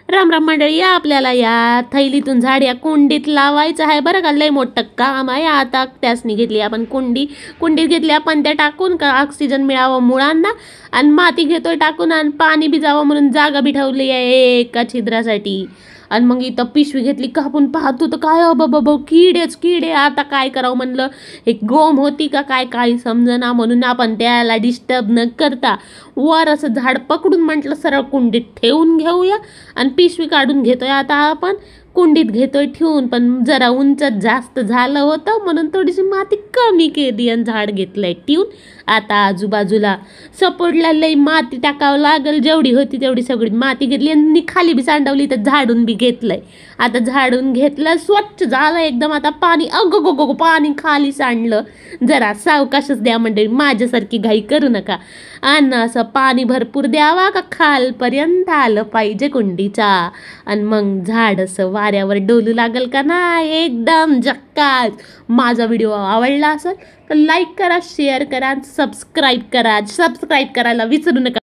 राम राम मंडळी, या आपल्याला या थैलीतून झाड या कुंडीत लावायचं आहे बरं का. लय मोठं काम आहे. आता त्यासनी घेतली आपण कुंडीत घेतली आपण, त्या टाकून का ऑक्सिजन मिळावं मुळांना, आणि माती घेतोय टाकून, आणि पाणी बी जावं म्हणून जागा बी ठेवली आहे एका छिद्रासाठी. आणि मग इथं पिशवी घेतली कापून, पाहतो तर काय बाबा किडे. आता काय करावं म्हणलं, एक गोम होती का काय काही समजना, म्हणून आपण त्याला डिस्टर्ब न करता वर असं झाड पकडून म्हटलं सरळ कुंडीत ठेवून घेऊया. आणि पिशवी काढून घेतोय आता आपण, कुंडीत घेतोय ठेवून, पण जरा उंच जास्त झालं होतं म्हणून थोडीशी माती कमी केली आणि झाड घेतलंय ठेवून. आता आजूबाजूला सपोर्टला लई माती टाकावं लागेल, जेवढी होती तेवढी सगळी माती घेतली आणि खाली बी सांडवली, तर झाडून बी घेतलंय. आता झाडून घेतलं, स्वच्छ झालं एकदम. आता पाणी गो पाणी खाली सांडलं. जरा सावकाशच द्या मंडळी, माझ्यासारखी घाई करू नका. आणि असं पाणी भरपूर द्यावा का खालपर्यंत आलं पाहिजे कुंडीच्या. आणि मग झाड असं वाऱ्यावर डोलू लागल का नाही, एकदम झक्कास. माझा व्हिडिओ आवडला असेल तर लाईक करा, शेअर करा, सबस्क्राईब करायला विसरू नका.